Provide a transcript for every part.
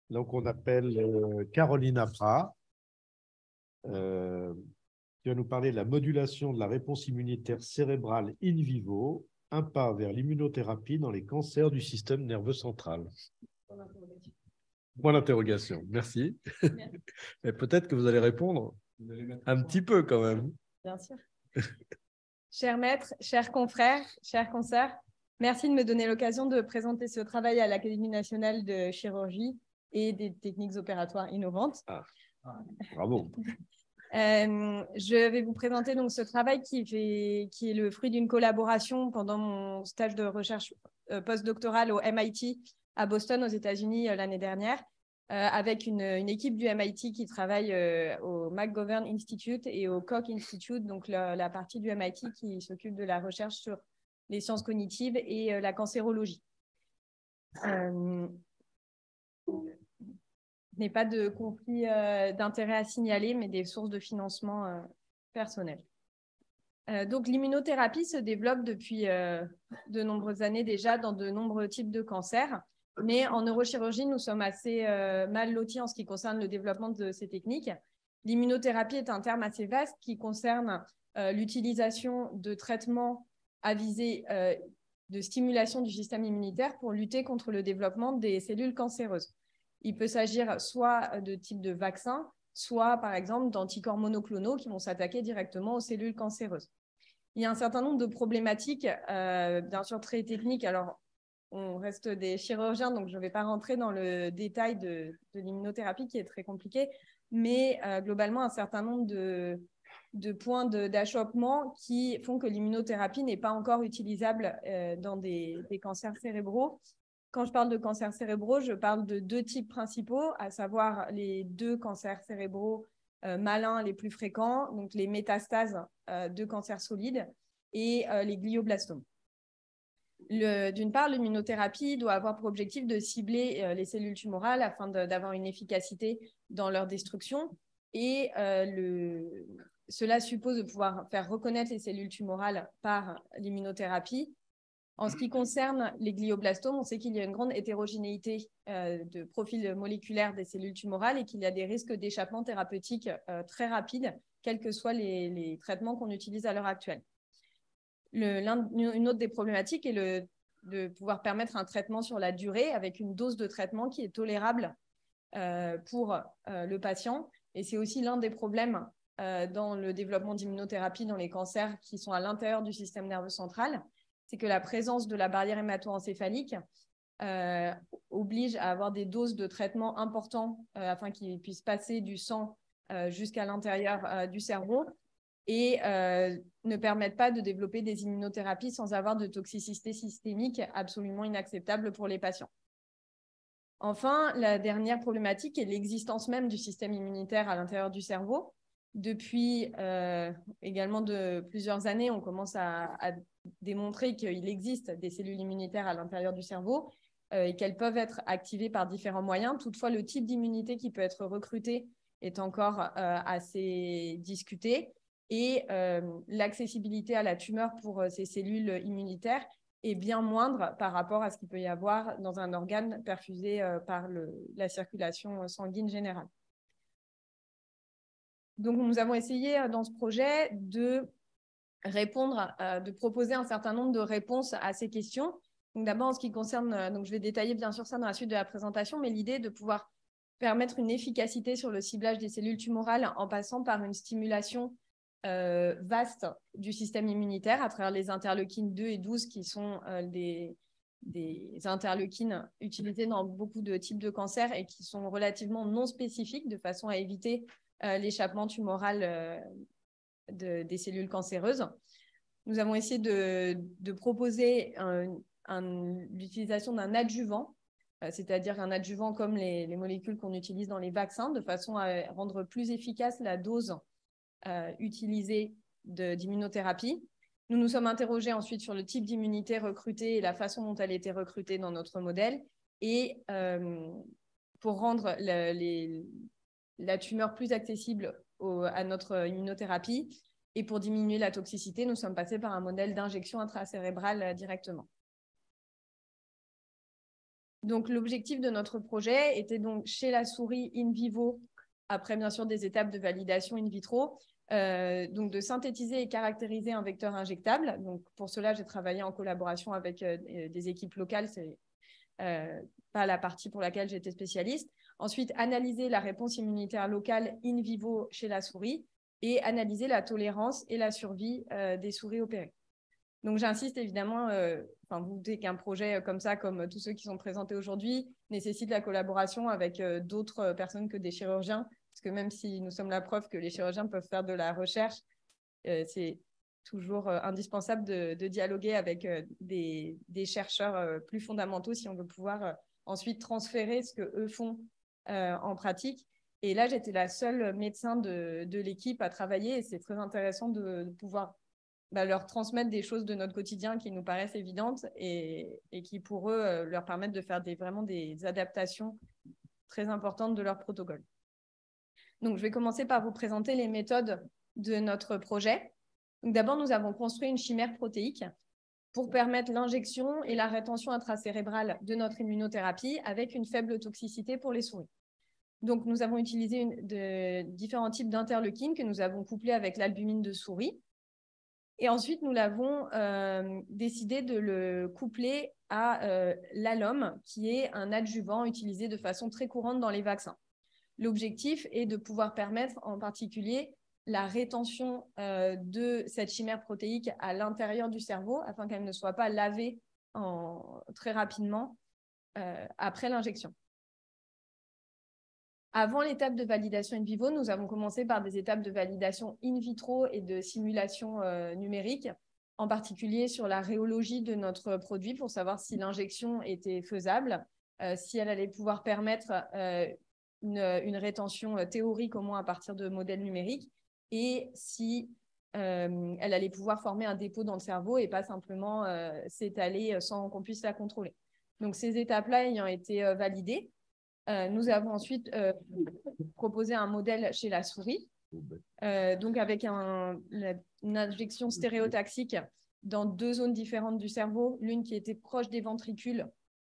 Donc, on appelle Carolina Prat, qui va nous parler de la modulation de la réponse immunitaire cérébrale in vivo, un pas vers l'immunothérapie dans les cancers du système nerveux central. Point d'interrogation. Merci. Mais peut-être que vous allez répondre un petit peu quand même. Bien sûr. Chers maîtres, chers confrères, chers consoeurs, merci de me donner l'occasion de présenter ce travail à l'Académie nationale de chirurgie et des techniques opératoires innovantes. Bravo. Je vais vous présenter donc ce travail qui est le fruit d'une collaboration pendant mon stage de recherche postdoctorale au MIT à Boston, aux États-Unis, l'année dernière, avec une équipe du MIT qui travaille au McGovern Institute et au Koch Institute, donc la partie du MIT qui s'occupe de la recherche sur les sciences cognitives et la cancérologie. N'est pas de conflit d'intérêt à signaler, mais des sources de financement personnelles. Donc, l'immunothérapie se développe depuis de nombreuses années déjà dans de nombreux types de cancers. Mais en neurochirurgie, nous sommes assez mal lotis en ce qui concerne le développement de ces techniques. L'immunothérapie est un terme assez vaste qui concerne l'utilisation de traitements à visée de stimulation du système immunitaire pour lutter contre le développement des cellules cancéreuses. Il peut s'agir soit de type de vaccin, soit par exemple d'anticorps monoclonaux qui vont s'attaquer directement aux cellules cancéreuses. Il y a un certain nombre de problématiques, bien sûr très techniques. Alors, on reste des chirurgiens, donc je ne vais pas rentrer dans le détail de l'immunothérapie qui est très compliqué, mais globalement, un certain nombre de points d'achoppement qui font que l'immunothérapie n'est pas encore utilisable dans des cancers cérébraux. Quand je parle de cancers cérébraux, je parle de deux types principaux, à savoir les deux cancers cérébraux malins les plus fréquents, donc les métastases de cancers solides et les glioblastomes. D'une part, l'immunothérapie doit avoir pour objectif de cibler les cellules tumorales afin d'avoir une efficacité dans leur destruction. Et cela suppose de pouvoir faire reconnaître les cellules tumorales par l'immunothérapie. En ce qui concerne les glioblastomes, on sait qu'il y a une grande hétérogénéité de profil moléculaire des cellules tumorales et qu'il y a des risques d'échappement thérapeutique très rapides, quels que soient les traitements qu'on utilise à l'heure actuelle. Une autre des problématiques est de pouvoir permettre un traitement sur la durée avec une dose de traitement qui est tolérable pour le patient. Et c'est aussi l'un des problèmes dans le développement d'immunothérapie dans les cancers qui sont à l'intérieur du système nerveux central. C'est que la présence de la barrière hémato-encéphalique oblige à avoir des doses de traitement importantes afin qu'ils puissent passer du sang jusqu'à l'intérieur du cerveau et ne permettent pas de développer des immunothérapies sans avoir de toxicité systémique absolument inacceptable pour les patients. Enfin, la dernière problématique est l'existence même du système immunitaire à l'intérieur du cerveau. Depuis également de plusieurs années, on commence à démontrer qu'il existe des cellules immunitaires à l'intérieur du cerveau et qu'elles peuvent être activées par différents moyens. Toutefois, le type d'immunité qui peut être recruté est encore assez discuté et l'accessibilité à la tumeur pour ces cellules immunitaires est bien moindre par rapport à ce qu'il peut y avoir dans un organe perfusé par la circulation sanguine générale. Donc, nous avons essayé dans ce projet de de proposer un certain nombre de réponses à ces questions. Donc, d'abord, en ce qui concerne, donc je vais détailler bien sûr ça dans la suite de la présentation, mais l'idée de pouvoir permettre une efficacité sur le ciblage des cellules tumorales en passant par une stimulation vaste du système immunitaire à travers les interleukines 2 et 12 qui sont des interleukines utilisées dans beaucoup de types de cancers et qui sont relativement non spécifiques de façon à éviter l'échappement tumoral des cellules cancéreuses. Nous avons essayé de proposer l'utilisation d'un adjuvant, c'est-à-dire un adjuvant comme les molécules qu'on utilise dans les vaccins, de façon à rendre plus efficace la dose utilisée d'immunothérapie. Nous nous sommes interrogés ensuite sur le type d'immunité recrutée et la façon dont elle était recrutée dans notre modèle. Et pour rendre la tumeur plus accessible à notre immunothérapie et pour diminuer la toxicité, nous sommes passés par un modèle d'injection intracérébrale directement. Donc, l'objectif de notre projet était donc chez la souris in vivo, après bien sûr des étapes de validation in vitro, donc de synthétiser et caractériser un vecteur injectable. Donc, pour cela, j'ai travaillé en collaboration avec des équipes locales. C'est pas la partie pour laquelle j'étais spécialiste. Ensuite, analyser la réponse immunitaire locale in vivo chez la souris et analyser la tolérance et la survie des souris opérées. Donc, j'insiste évidemment, vous vous doutez qu'un projet comme ça, comme tous ceux qui sont présentés aujourd'hui, nécessite la collaboration avec d'autres personnes que des chirurgiens, parce que même si nous sommes la preuve que les chirurgiens peuvent faire de la recherche, c'est toujours indispensable de dialoguer avec des chercheurs plus fondamentaux si on veut pouvoir ensuite transférer ce qu'eux font en pratique. Et là, j'étais la seule médecin de l'équipe à travailler et c'est très intéressant de pouvoir leur transmettre des choses de notre quotidien qui nous paraissent évidentes et qui, pour eux, leur permettent de faire vraiment des adaptations très importantes de leur protocole. Donc, je vais commencer par vous présenter les méthodes de notre projet. Donc, d'abord, nous avons construit une chimère protéique pour permettre l'injection et la rétention intracérébrale de notre immunothérapie avec une faible toxicité pour les souris. Donc, nous avons utilisé différents types d'interleukines que nous avons couplés avec l'albumine de souris. Et ensuite, nous l'avons décidé de le coupler à l'alum, qui est un adjuvant utilisé de façon très courante dans les vaccins. L'objectif est de pouvoir permettre en particulier la rétention de cette chimère protéique à l'intérieur du cerveau afin qu'elle ne soit pas lavée très rapidement après l'injection. Avant l'étape de validation in vivo, nous avons commencé par des étapes de validation in vitro et de simulation numérique, en particulier sur la rhéologie de notre produit pour savoir si l'injection était faisable, si elle allait pouvoir permettre une rétention théorique au moins à partir de modèles numériques et si elle allait pouvoir former un dépôt dans le cerveau et pas simplement s'étaler sans qu'on puisse la contrôler. Donc ces étapes-là ayant été validées, nous avons ensuite proposé un modèle chez la souris, donc avec une injection stéréotaxique dans 2 zones différentes du cerveau, l'une qui était proche des ventricules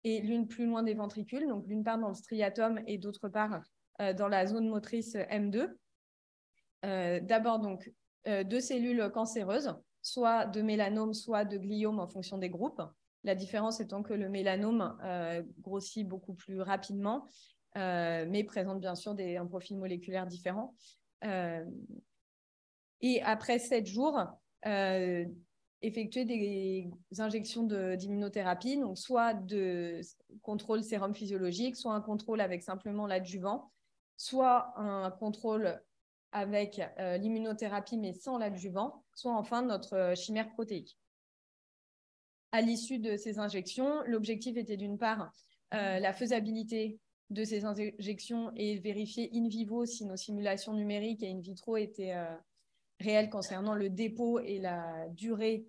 et l'une plus loin des ventricules, donc d'une part dans le striatum et d'autre part dans la zone motrice M2. D'abord, donc, 2 cellules cancéreuses, soit de mélanome, soit de gliome en fonction des groupes. La différence étant que le mélanome grossit beaucoup plus rapidement, mais présente bien sûr un profil moléculaire différent. Et après 7 jours, effectuer des injections d'immunothérapie, donc soit de contrôle sérum physiologique, soit un contrôle avec simplement l'adjuvant, soit un contrôle avec l'immunothérapie mais sans l'adjuvant, soit enfin notre chimère protéique. À l'issue de ces injections, l'objectif était d'une part la faisabilité de ces injections et vérifier in vivo si nos simulations numériques et in vitro étaient réelles concernant le dépôt et la durée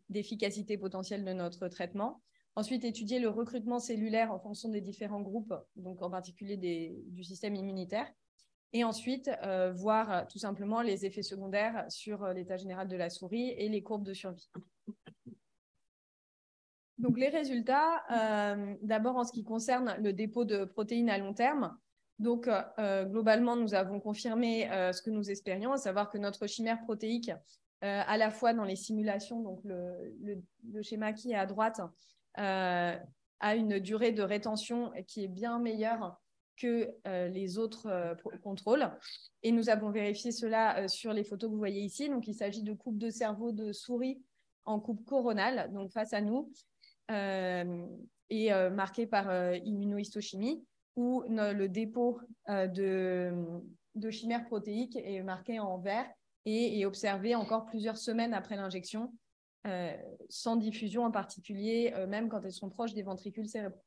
d'efficacité potentielle de notre traitement. Ensuite, étudier le recrutement cellulaire en fonction des différents groupes, donc en particulier du système immunitaire. Et ensuite, voir tout simplement les effets secondaires sur l'état général de la souris et les courbes de survie. Donc, les résultats, d'abord en ce qui concerne le dépôt de protéines à long terme. Donc, globalement, nous avons confirmé ce que nous espérions, à savoir que notre chimère protéique, à la fois dans les simulations, donc le schéma qui est à droite, a une durée de rétention qui est bien meilleure que les autres contrôles. Et nous avons vérifié cela sur les photos que vous voyez ici. Donc, il s'agit de coupes de cerveau de souris en coupe coronale, donc face à nous, et marquées par immunohistochimie, où le dépôt de chimère protéique est marqué en vert et est observé encore plusieurs semaines après l'injection, sans diffusion en particulier, même quand elles sont proches des ventricules cérébraux.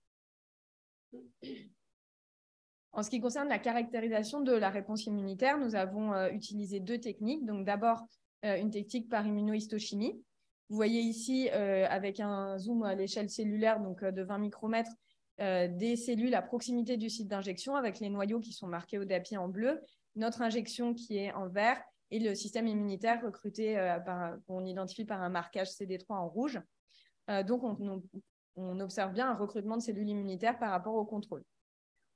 En ce qui concerne la caractérisation de la réponse immunitaire, nous avons utilisé 2 techniques. Donc d'abord, une technique par immunohistochimie. Vous voyez ici, avec un zoom à l'échelle cellulaire, donc de 20 micromètres, des cellules à proximité du site d'injection avec les noyaux qui sont marqués au DAPI en bleu, notre injection qui est en vert et le système immunitaire recruté qu'on identifie par un marquage CD3 en rouge. Donc, on on observe bien un recrutement de cellules immunitaires par rapport au contrôle.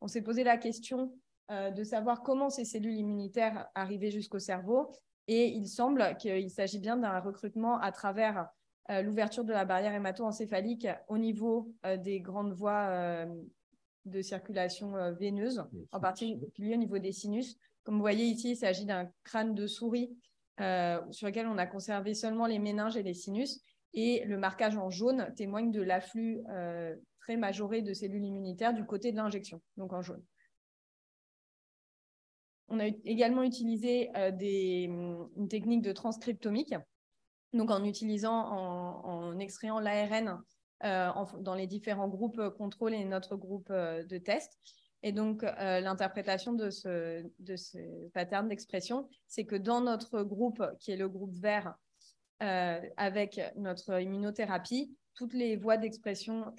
On s'est posé la question de savoir comment ces cellules immunitaires arrivaient jusqu'au cerveau, et il semble qu'il s'agit bien d'un recrutement à travers l'ouverture de la barrière hémato-encéphalique au niveau des grandes voies de circulation veineuse, en particulier au niveau des sinus. Comme vous voyez ici, il s'agit d'un crâne de souris sur lequel on a conservé seulement les méninges et les sinus, et le marquage en jaune témoigne de l'afflux très majoré de cellules immunitaires du côté de l'injection, donc en jaune. On a également utilisé une technique de transcriptomique, donc en extrayant l'ARN dans les différents groupes contrôle et notre groupe de test. Et donc, l'interprétation de ce pattern d'expression, c'est que dans notre groupe, qui est le groupe vert, avec notre immunothérapie, toutes les voies d'expression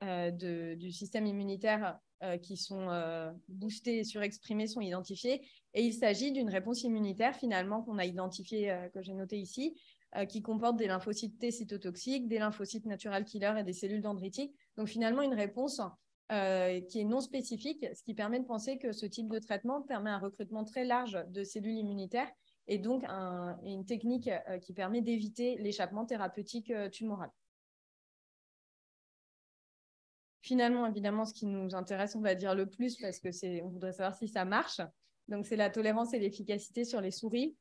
du système immunitaire qui sont boostées et surexprimées sont identifiées. Et il s'agit d'une réponse immunitaire, finalement, qu'on a identifiée, que j'ai notée ici, qui comporte des lymphocytes T cytotoxiques, des lymphocytes natural killers et des cellules dendritiques. Donc, finalement, une réponse qui est non spécifique, ce qui permet de penser que ce type de traitement permet un recrutement très large de cellules immunitaires et donc une technique qui permet d'éviter l'échappement thérapeutique tumoral. Finalement, évidemment, ce qui nous intéresse, on va dire le plus, parce que on voudrait savoir si ça marche. Donc, c'est la tolérance et l'efficacité sur les souris.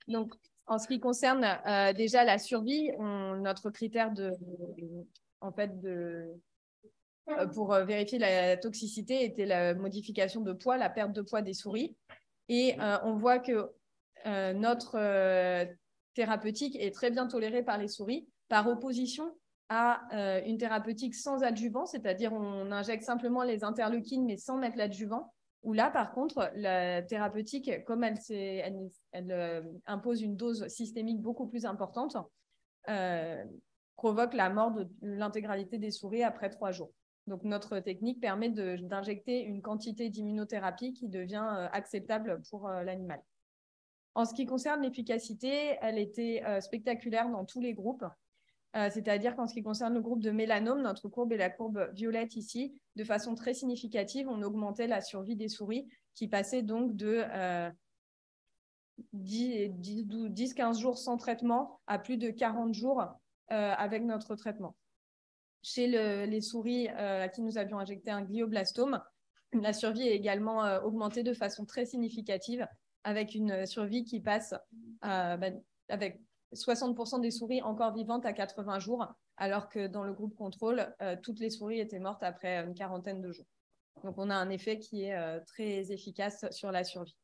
Donc, en ce qui concerne déjà la survie, notre critère pour vérifier la toxicité était la modification de poids, la perte de poids des souris. Et on voit que notre thérapeutique est très bien tolérée par les souris, par opposition à une thérapeutique sans adjuvant, c'est-à-dire on injecte simplement les interleukines mais sans mettre l'adjuvant, où là, par contre, la thérapeutique, comme elle impose une dose systémique beaucoup plus importante, provoque la mort de l'intégralité des souris après 3 jours. Donc, notre technique permet d'injecter une quantité d'immunothérapie qui devient acceptable pour l'animal. En ce qui concerne l'efficacité, elle était spectaculaire dans tous les groupes. C'est-à-dire qu'en ce qui concerne le groupe de mélanome, notre courbe est la courbe violette ici, de façon très significative, on augmentait la survie des souris qui passaient donc de 10-15 jours sans traitement à plus de 40 jours avec notre traitement. Chez les souris à qui nous avions injecté un glioblastome, la survie est également augmentée de façon très significative avec une survie qui passe avec 60% des souris encore vivantes à 80 jours, alors que dans le groupe contrôle, toutes les souris étaient mortes après une quarantaine de jours. Donc, on a un effet qui est très efficace sur la survie.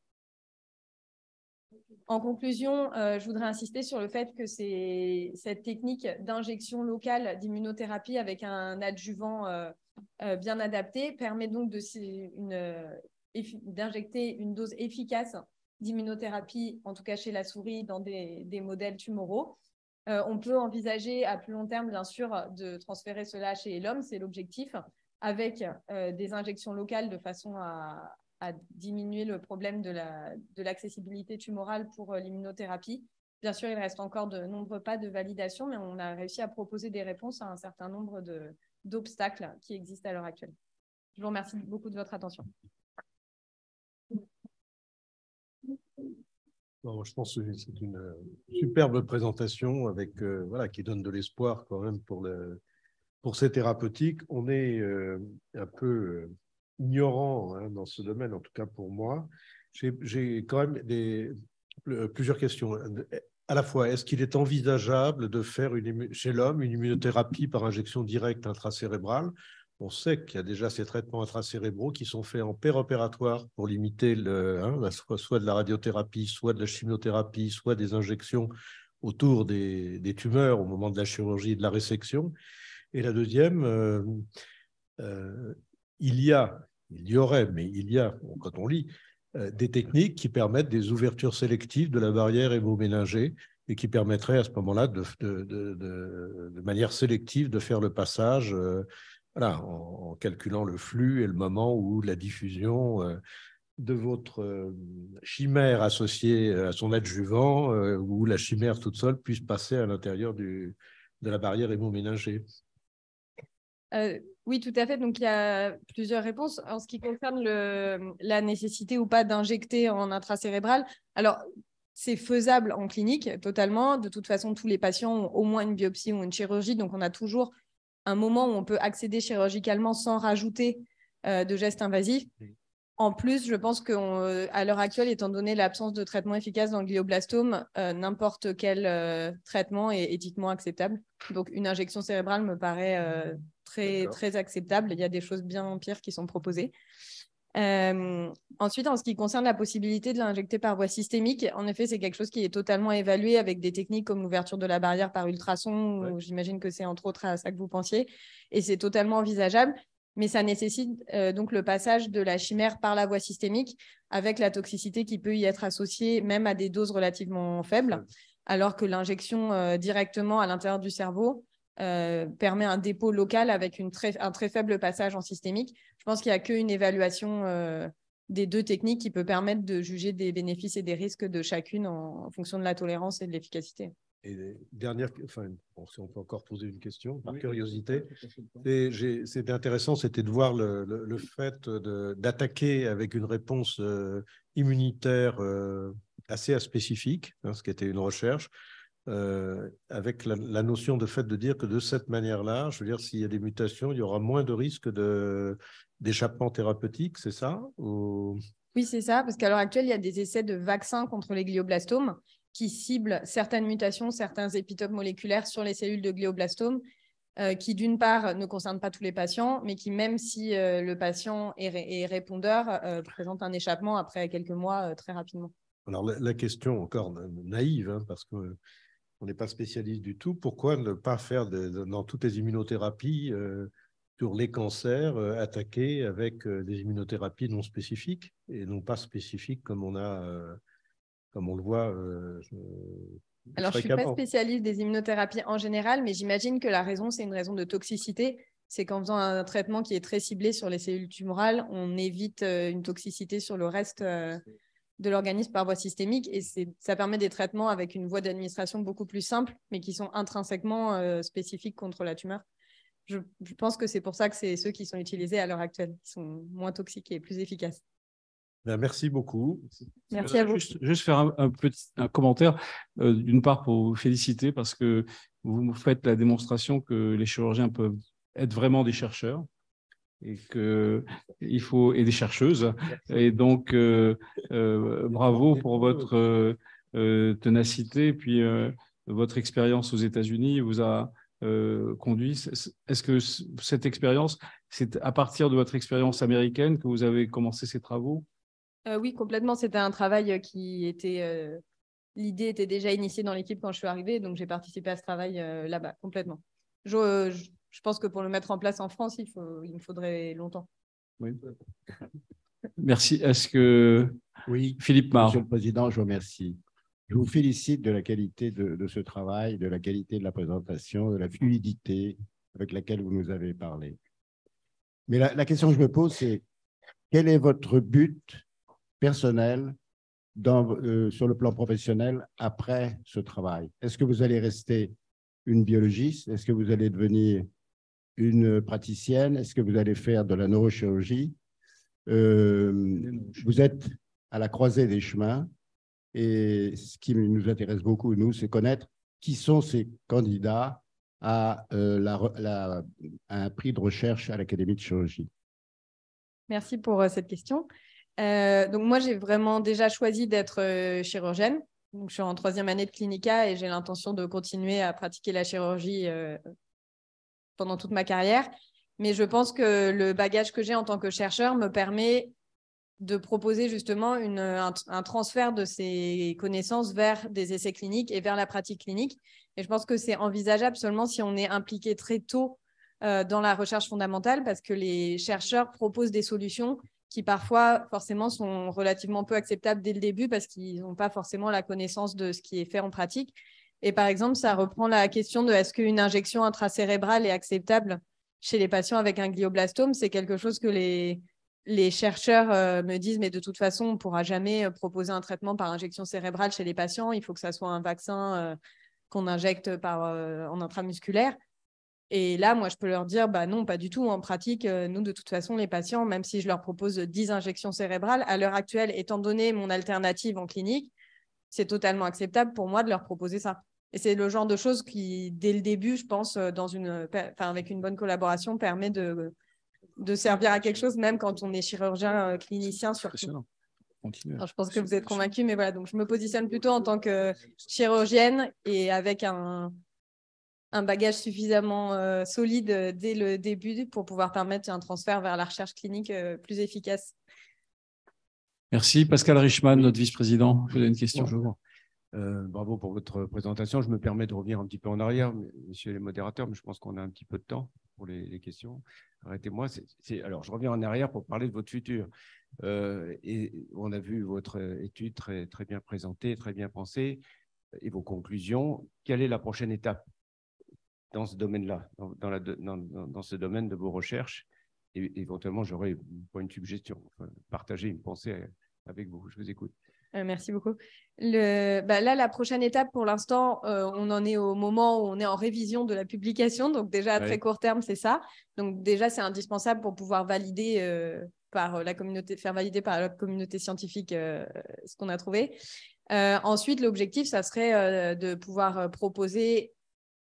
En conclusion, je voudrais insister sur le fait que cette technique d'injection locale d'immunothérapie avec un adjuvant bien adapté permet donc d'injecter une dose efficace d'immunothérapie, en tout cas chez la souris, dans des modèles tumoraux. On peut envisager à plus long terme, bien sûr, de transférer cela chez l'homme, c'est l'objectif, avec des injections locales de façon à diminuer le problème de l'accessibilité tumorale pour l'immunothérapie. Bien sûr, il reste encore de nombreux pas de validation, mais on a réussi à proposer des réponses à un certain nombre d'obstacles qui existent à l'heure actuelle. Je vous remercie beaucoup de votre attention. Bon, je pense que c'est une superbe présentation avec, qui donne de l'espoir quand même pour ces thérapeutiques. On est un peu ignorant dans ce domaine, en tout cas pour moi. J'ai quand même plusieurs questions. À la fois, est-ce qu'il est envisageable de faire chez l'homme une immunothérapie par injection directe intracérébrale? On sait qu'il y a déjà ces traitements intracérébraux qui sont faits en péropératoire pour limiter soit de la radiothérapie, soit de la chimiothérapie, soit des injections autour des tumeurs au moment de la chirurgie et de la résection. Et la deuxième, il y aurait, quand on lit, des techniques qui permettent des ouvertures sélectives de la barrière hémoméningée et qui permettraient à ce moment-là de manière sélective de faire le passage en calculant le flux et le moment où la diffusion de votre chimère associée à son adjuvant ou la chimère toute seule puisse passer à l'intérieur de la barrière hémoméningée. Oui, tout à fait. Donc, il y a plusieurs réponses. En ce qui concerne la nécessité ou pas d'injecter en intracérébral, alors, c'est faisable en clinique, totalement. De toute façon, tous les patients ont au moins une biopsie ou une chirurgie. Donc, on a toujours un moment où on peut accéder chirurgicalement sans rajouter de gestes invasifs. En plus, je pense qu'à l'heure actuelle, étant donné l'absence de traitement efficace dans le glioblastome, n'importe quel traitement est éthiquement acceptable. Donc, une injection cérébrale me paraît très acceptable. Il y a des choses bien pires qui sont proposées. Ensuite, en ce qui concerne la possibilité de l'injecter par voie systémique, en effet, c'est quelque chose qui est totalement évalué avec des techniques comme l'ouverture de la barrière par ultrason. Ouais. J'imagine que c'est entre autres à ça que vous pensiez. Et c'est totalement envisageable. Mais ça nécessite donc le passage de la chimère par la voie systémique avec la toxicité qui peut y être associée même à des doses relativement faibles, alors que l'injection directement à l'intérieur du cerveau permet un dépôt local avec un très faible passage en systémique. Je pense qu'il n'y a qu'une évaluation des deux techniques qui peut permettre de juger des bénéfices et des risques de chacune en fonction de la tolérance et de l'efficacité. Et dernière, enfin, bon, si on peut encore poser une question, par curiosité, c'était intéressant, c'était de voir le fait d'attaquer avec une réponse immunitaire assez spécifique, hein, ce qui était une recherche, avec la notion de fait de dire que de cette manière-là, je veux dire, s'il y a des mutations, il y aura moins de risques d'échappement thérapeutique, c'est ça ou... Oui, c'est ça, parce qu'à l'heure actuelle, il y a des essais de vaccins contre les glioblastomes qui ciblent certaines mutations, certains épitopes moléculaires sur les cellules de glioblastome, qui d'une part ne concernent pas tous les patients, mais qui même si le patient est répondeur, présente un échappement après quelques mois très rapidement. Alors la question encore naïve, hein, parce qu'on n'est pas spécialiste du tout, pourquoi ne pas faire dans toutes les immunothérapies sur les cancers attaqués avec des immunothérapies non spécifiques et non pas spécifiques comme on le voit alors, je ne suis pas spécialiste des immunothérapies en général, mais j'imagine que la raison, c'est une raison de toxicité. C'est qu'en faisant un traitement qui est très ciblé sur les cellules tumorales, on évite une toxicité sur le reste de l'organisme par voie systémique. Et ça permet des traitements avec une voie d'administration beaucoup plus simple, mais qui sont intrinsèquement spécifiques contre la tumeur. Je pense que c'est pour ça que c'est ceux qui sont utilisés à l'heure actuelle, qui sont moins toxiques et plus efficaces. Bien, merci beaucoup. Merci à vous. Juste faire un commentaire, d'une part pour vous féliciter parce que vous faites la démonstration que les chirurgiens peuvent être vraiment des chercheurs et et des chercheuses. Et donc, bravo pour votre ténacité, puis votre expérience aux États-Unis vous a conduit. Est-ce que cette expérience, c'est à partir de votre expérience américaine que vous avez commencé ces travaux? Oui, complètement. C'était un travail qui était... L'idée était déjà initiée dans l'équipe quand je suis arrivée, donc j'ai participé à ce travail là-bas, complètement. Je pense que pour le mettre en place en France, il me faudrait longtemps. Oui. Merci. Est-ce que... Oui, Philippe Marre. Monsieur le Président, je vous remercie. Je vous félicite de la qualité de ce travail, de la qualité de la présentation, de la fluidité avec laquelle vous nous avez parlé. Mais la question que je me pose, c'est quel est votre but personnel sur le plan professionnel après ce travail? Est-ce que vous allez rester une biologiste? Est-ce que vous allez devenir une praticienne? Est-ce que vous allez faire de la neurochirurgie? Vous êtes à la croisée des chemins et ce qui nous intéresse beaucoup, nous, c'est connaître qui sont ces candidats à un prix de recherche à l'Académie de chirurgie. Merci pour cette question. Donc moi, j'ai vraiment déjà choisi d'être chirurgienne. Donc, je suis en 3e année de clinica et j'ai l'intention de continuer à pratiquer la chirurgie pendant toute ma carrière. Mais je pense que le bagage que j'ai en tant que chercheur me permet de proposer justement un transfert de ces connaissances vers des essais cliniques et vers la pratique clinique. Et je pense que c'est envisageable seulement si on est impliqué très tôt dans la recherche fondamentale, parce que les chercheurs proposent des solutions qui parfois forcément sont relativement peu acceptables dès le début parce qu'ils n'ont pas forcément la connaissance de ce qui est fait en pratique. Et par exemple, ça reprend la question de est-ce qu'une injection intracérébrale est acceptable chez les patients avec un glioblastome. C'est quelque chose que les chercheurs me disent, mais de toute façon, on ne pourra jamais proposer un traitement par injection cérébrale chez les patients. Il faut que ça soit un vaccin qu'on injecte en intramusculaire. Et là, moi, je peux leur dire, bah non, pas du tout. En pratique, nous, de toute façon, les patients, même si je leur propose 10 injections cérébrales, à l'heure actuelle, étant donné mon alternative en clinique, c'est totalement acceptable pour moi de leur proposer ça. Et c'est le genre de choses qui, dès le début, je pense, avec une bonne collaboration, permet de servir à quelque chose, même quand on est chirurgien clinicien surtout. Alors, je pense que vous êtes convaincus, mais voilà, donc je me positionne plutôt en tant que chirurgienne et avec un bagage suffisamment solide dès le début pour pouvoir permettre un transfert vers la recherche clinique plus efficace. Merci. Pascal Richman, notre vice-président, vous avez une question. Bonjour. Bravo pour votre présentation. Je me permets de revenir un petit peu en arrière, messieurs les modérateurs, mais je pense qu'on a un petit peu de temps pour les questions. Arrêtez-moi. Alors, je reviens en arrière pour parler de votre futur. Et on a vu votre étude très, très bien présentée, très bien pensée, et vos conclusions. Quelle est la prochaine étape dans ce domaine-là, dans ce domaine de vos recherches? Et éventuellement, j'aurais une suggestion, partager une pensée avec vous. Je vous écoute. Merci beaucoup. Là, la prochaine étape, pour l'instant, on en est au moment où on est en révision de la publication. Donc déjà, à très court terme, c'est ça. Donc déjà, c'est indispensable pour pouvoir valider par la communauté, faire valider par la communauté scientifique ce qu'on a trouvé. Ensuite, l'objectif, ça serait de pouvoir proposer,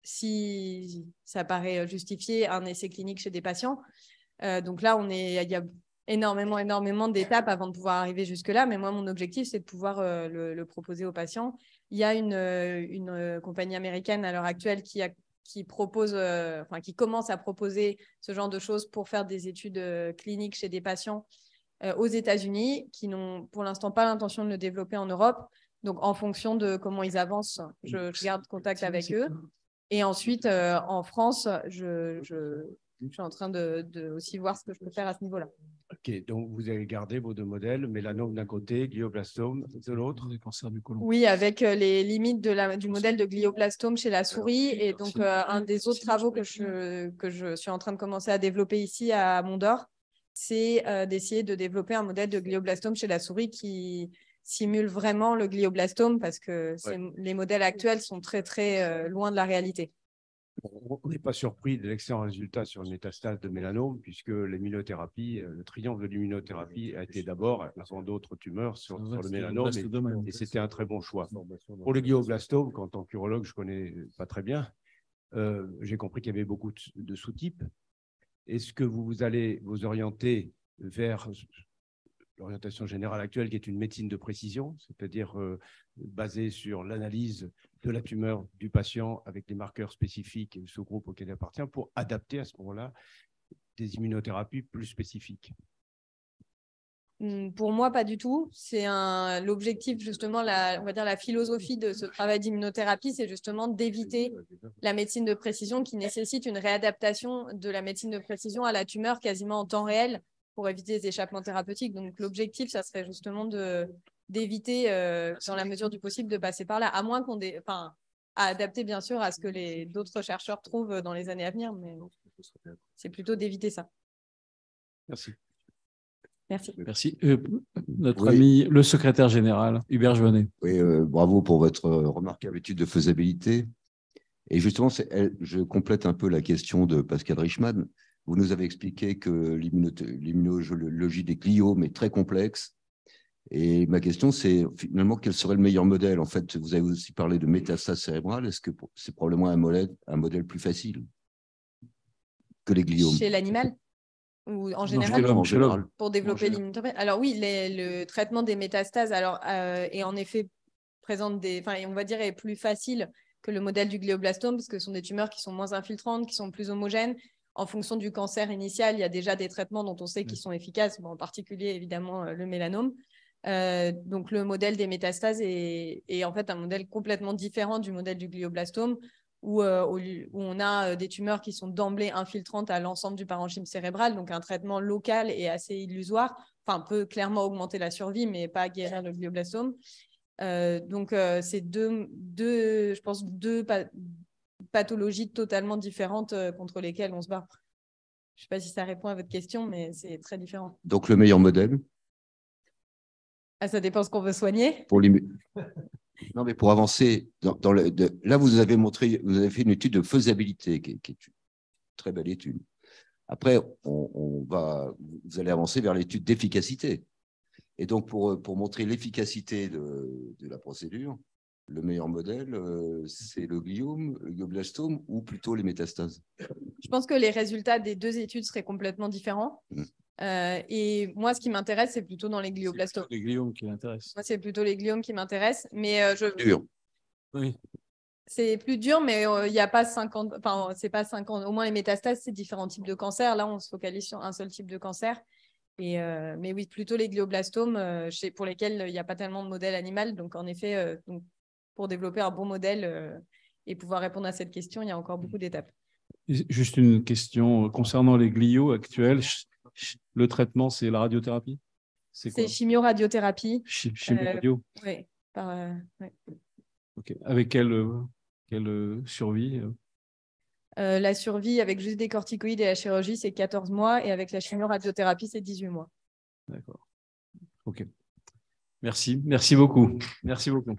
si ça paraît justifié, un essai clinique chez des patients. Donc là, il y a énormément d'étapes avant de pouvoir arriver jusque-là. Mais moi, mon objectif, c'est de pouvoir le proposer aux patients. Il y a une compagnie américaine à l'heure actuelle qui commence à proposer ce genre de choses pour faire des études cliniques chez des patients aux États-Unis, qui n'ont pour l'instant pas l'intention de le développer en Europe. Donc, en fonction de comment ils avancent, je garde contact avec eux. Et ensuite, en France, je suis en train de aussi voir ce que je peux faire à ce niveau-là. Ok, donc vous avez gardé vos deux modèles, mélanome d'un côté, glioblastome de l'autre. Cancer du côlon. Oui, avec les limites du modèle de glioblastome chez la souris. Et donc, un des autres travaux que je suis en train de commencer à développer ici à Mondor, c'est d'essayer de développer un modèle de glioblastome chez la souris qui simule vraiment le glioblastome, parce que les modèles actuels sont très, très loin de la réalité. On n'est pas surpris de l'excellent résultat sur le métastase de mélanome, puisque l'immunothérapie, le triomphe de l'immunothérapie a été d'abord, avant d'autres tumeurs, sur le mélanome, et c'était un très bon choix. Pour le glioblastome, qu'en tant qu'urologue, je ne connais pas très bien, j'ai compris qu'il y avait beaucoup de sous-types. Est-ce que vous allez vous orienter vers l'orientation générale actuelle, qui est une médecine de précision, c'est-à-dire basée sur l'analyse de la tumeur du patient avec les marqueurs spécifiques et le sous-groupe auquel il appartient, pour adapter à ce moment-là des immunothérapies plus spécifiques? Pour moi, pas du tout. C'est l'objectif, justement, on va dire la philosophie de ce travail d'immunothérapie, c'est justement d'éviter la médecine de précision qui nécessite une réadaptation de la médecine de précision à la tumeur quasiment en temps réel pour éviter les échappements thérapeutiques. Donc, l'objectif, ça serait justement d'éviter, dans la mesure du possible, de passer par là, à moins à adapter, bien sûr, à ce que d'autres chercheurs trouvent dans les années à venir, mais c'est plutôt d'éviter ça. Merci. Merci. Merci. Notre ami, le secrétaire général, Hubert Jeunet. Oui, bravo pour votre remarquable étude de faisabilité. Et justement, je complète un peu la question de Pascal Richman. Vous nous avez expliqué que l'immunologie des gliomes est très complexe. Et ma question, c'est finalement, quel serait le meilleur modèle? En fait, vous avez aussi parlé de métastase cérébrale. Est-ce que c'est probablement un modèle plus facile que les gliomes? Chez l'animal ou en général, non, chez l'homme. Pour développer l'immunothérapie. Alors oui, le traitement des métastases est en effet présente on va dire, est plus facile que le modèle du glioblastome, parce que ce sont des tumeurs qui sont moins infiltrantes, qui sont plus homogènes. En fonction du cancer initial, il y a déjà des traitements dont on sait qu'ils sont efficaces, en particulier évidemment le mélanome. Donc le modèle des métastases est en fait un modèle complètement différent du modèle du glioblastome, où on a des tumeurs qui sont d'emblée infiltrantes à l'ensemble du parenchyme cérébral, donc un traitement local et assez illusoire, peut clairement augmenter la survie, mais pas guérir le glioblastome. Donc c'est je pense deux pathologies totalement différentes contre lesquelles on se bat. Je ne sais pas si ça répond à votre question, mais c'est très différent. Donc le meilleur modèle? Ça dépend ce qu'on veut soigner. Non, mais pour avancer, là, vous avez fait une étude de faisabilité très belle étude. Après, vous allez avancer vers l'étude d'efficacité. Et donc, pour montrer l'efficacité de la procédure, le meilleur modèle, c'est le gliome, le glioblastome ou plutôt les métastases? Je pense que les résultats des deux études seraient complètement différents. Et moi, ce qui m'intéresse, c'est plutôt dans les glioblastomes. C'est les gliomes qui m'intéressent. Moi, c'est plutôt les gliomes qui m'intéressent. Mais Dur. Oui. c'est plus dur, mais il n'y a pas 50. Enfin, c'est pas 50. Au moins, les métastases, c'est différents types de cancers. Là, on se focalise sur un seul type de cancer. Mais oui, plutôt les glioblastomes, pour lesquels il n'y a pas tellement de modèle animal. Donc, en effet, pour développer un bon modèle et pouvoir répondre à cette question, il y a encore beaucoup d'étapes. Juste une question concernant les glios actuels. Le traitement, c'est la radiothérapie? C'est chimio-radiothérapie. Chimio-radio? Oui. Ouais. Okay. Avec quelle survie? La survie avec juste des corticoïdes et la chirurgie, c'est 14 mois. Et avec la chimio-radiothérapie, c'est 18 mois. D'accord. OK. Merci. Merci beaucoup. Merci beaucoup.